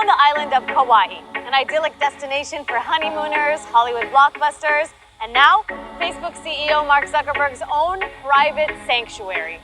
on the island of Kauai, an idyllic destination for honeymooners, Hollywood blockbusters, and now Facebook CEO Mark Zuckerberg's own private sanctuary.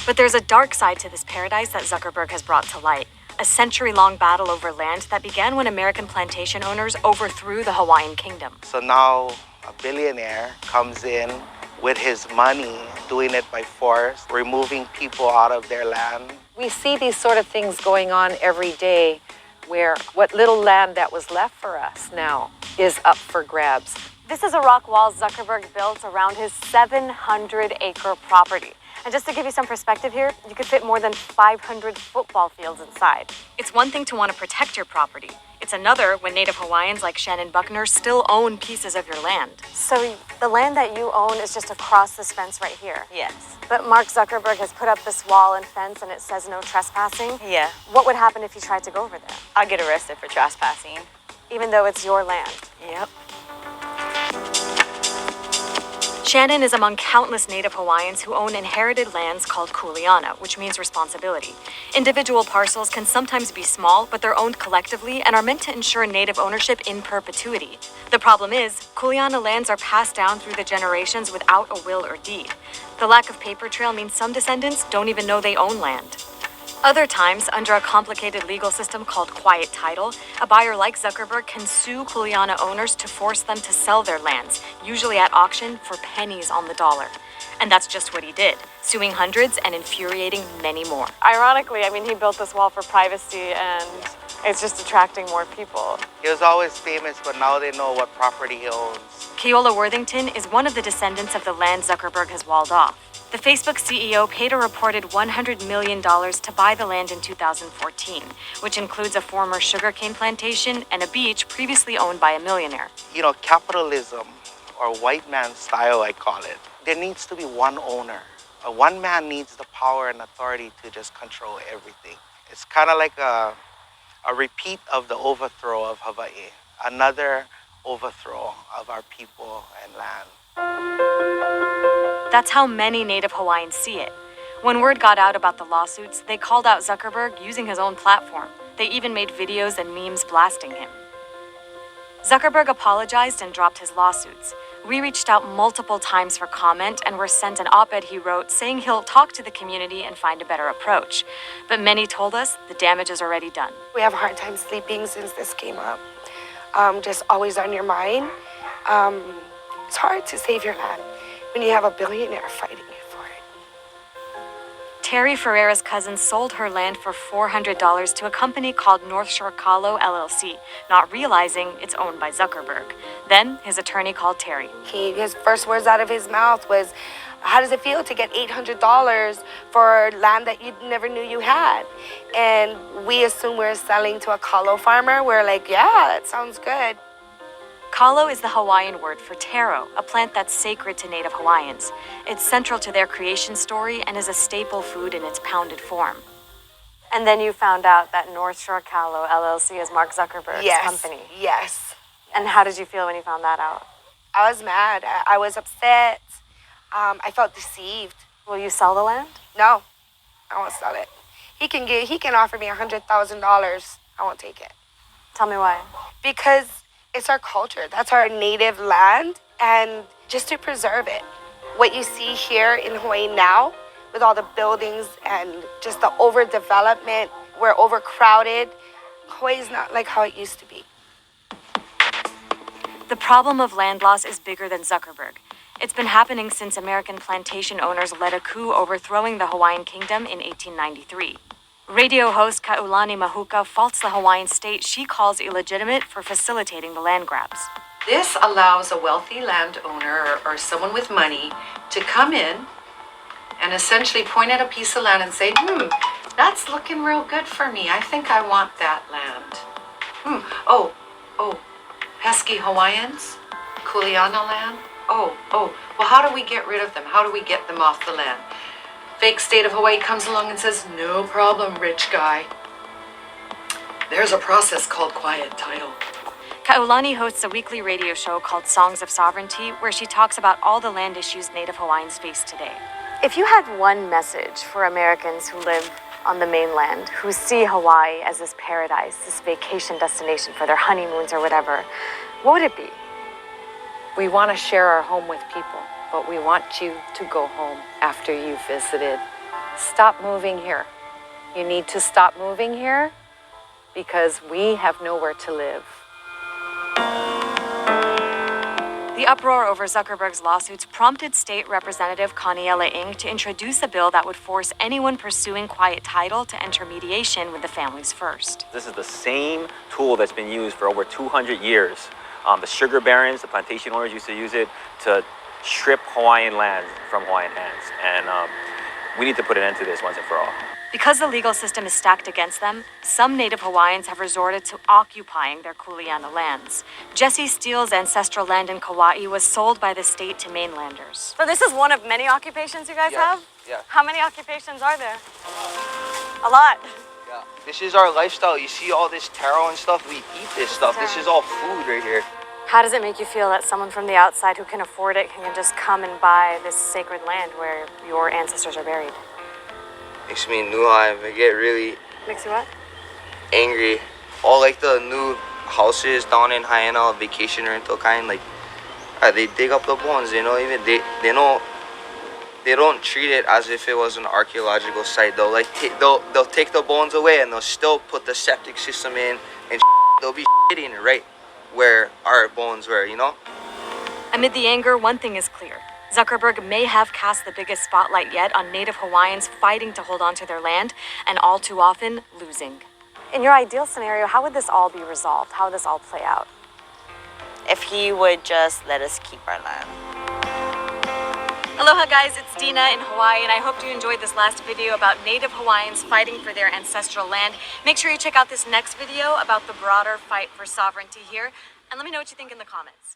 But there's a dark side to this paradise that Zuckerberg has brought to light. A century-long battle over land that began when American plantation owners overthrew the Hawaiian kingdom. So now a billionaire comes in with his money, doing it by force, removing people out of their land. We see these sort of things going on every day where what little land that was left for us now is up for grabs. This is a rock wall Zuckerberg built around his 700-acre property. And just to give you some perspective here, you could fit more than 500 football fields inside. It's one thing to want to protect your property. It's another when Native Hawaiians like Shannon Buckner still own pieces of your land. So the land that you own is just across this fence right here? Yes. But Mark Zuckerberg has put up this wall and fence and it says no trespassing? Yeah. What would happen if you tried to go over there? I'll get arrested for trespassing. Even though it's your land? Yep. Shannon is among countless Native Hawaiians who own inherited lands called kuleana, which means responsibility. Individual parcels can sometimes be small, but they're owned collectively and are meant to ensure Native ownership in perpetuity. The problem is, kuleana lands are passed down through the generations without a will or deed. The lack of paper trail means some descendants don't even know they own land. Other times, under a complicated legal system called quiet title, a buyer like Zuckerberg can sue kuleana owners to force them to sell their lands, usually at auction for pennies on the dollar. And that's just what he did, suing hundreds and infuriating many more. Ironically, he built this wall for privacy and it's just attracting more people. He was always famous, but now they know what property he owns. Keola Worthington is one of the descendants of the land Zuckerberg has walled off. The Facebook CEO paid a reported $100 million to buy the land in 2014, which includes a former sugarcane plantation and a beach previously owned by a millionaire. You know, capitalism, or white man style, I call it. There needs to be one owner. One man needs the power and authority to just control everything. It's kind of like a repeat of the overthrow of Hawaii, another overthrow of our people and land. That's how many Native Hawaiians see it. When word got out about the lawsuits, they called out Zuckerberg using his own platform. They even made videos and memes blasting him. Zuckerberg apologized and dropped his lawsuits. We reached out multiple times for comment and were sent an op-ed he wrote saying he'll talk to the community and find a better approach. But many told us the damage is already done. We have a hard time sleeping since this came up. Just always on your mind. It's hard to save your land when you have a billionaire fighting you for it. Terry Ferreira's cousin sold her land for $400 to a company called North Shore Kalo LLC, not realizing it's owned by Zuckerberg. Then his attorney called Terry. His first words out of his mouth was, how does it feel to get $800 for land that you never knew you had? And we assume we're selling to a Kalo farmer. We're like, yeah, that sounds good. Kalo is the Hawaiian word for taro, a plant that's sacred to Native Hawaiians. It's central to their creation story and is a staple food in its pounded form. And then you found out that North Shore Kalo LLC is Mark Zuckerberg's company. Yes. And how did you feel when you found that out? I was mad. I was upset. I felt deceived. Will you sell the land? No, I won't sell it. He can offer me $100,000. I won't take it. Tell me why. Because it's our culture. That's our native land, and just to preserve it. What you see here in Hawaii now, with all the buildings and just the overdevelopment, we're overcrowded. Hawaii's not like how it used to be. The problem of land loss is bigger than Zuckerberg. It's been happening since American plantation owners led a coup overthrowing the Hawaiian kingdom in 1893. Radio host Kaulani Mahuka faults the Hawaiian state she calls illegitimate for facilitating the land grabs. This allows a wealthy landowner or someone with money to come in and essentially point at a piece of land and say, that's looking real good for me. I think I want that land. Oh, pesky Hawaiians? Kuleana land? Well, how do we get rid of them? How do we get them off the land? Fake state of Hawaii comes along and says, no problem, rich guy. There's a process called quiet title. Kaulani hosts a weekly radio show called Songs of Sovereignty, where she talks about all the land issues Native Hawaiians face today. If you had one message for Americans who live on the mainland, who see Hawaii as this paradise, this vacation destination for their honeymoons or whatever, what would it be? We want to share our home with people, but we want you to go home after you've visited. Stop moving here. You need to stop moving here because we have nowhere to live. The uproar over Zuckerberg's lawsuits prompted State Representative Kaniela Ng to introduce a bill that would force anyone pursuing quiet title to enter mediation with the families first. This is the same tool that's been used for over 200 years. The sugar barons, the plantation owners used to use it to strip Hawaiian land from Hawaiian hands. And we need to put an end to this once and for all. Because the legal system is stacked against them, some Native Hawaiians have resorted to occupying their Kuleana lands. Jesse Steele's ancestral land in Kauai was sold by the state to mainlanders. So this is one of many occupations you guys have? Yeah. How many occupations are there? A lot. Yeah. This is our lifestyle. You see all this taro and stuff? We eat this stuff. This is all food right here. How does it make you feel that someone from the outside who can afford it can just come and buy this sacred land where your ancestors are buried? Makes me nuai. I get really Makes you what? angry. All like the new houses down in Haena, vacation rental kind, like they dig up the bones. You know, even they don't treat it as if it was an archaeological site. They'll take the bones away and they'll still put the septic system in and they'll be shitting right where our bones were. You know. Amid the anger, one thing is clear. Zuckerberg may have cast the biggest spotlight yet on Native Hawaiians fighting to hold on to their land, and all too often losing. In your ideal scenario, how would this all be resolved? How would this all play out? If he would just let us keep our land. Aloha guys, it's Dina in Hawaii, and I hope you enjoyed this last video about Native Hawaiians fighting for their ancestral land. Make sure you check out this next video about the broader fight for sovereignty here, and let me know what you think in the comments.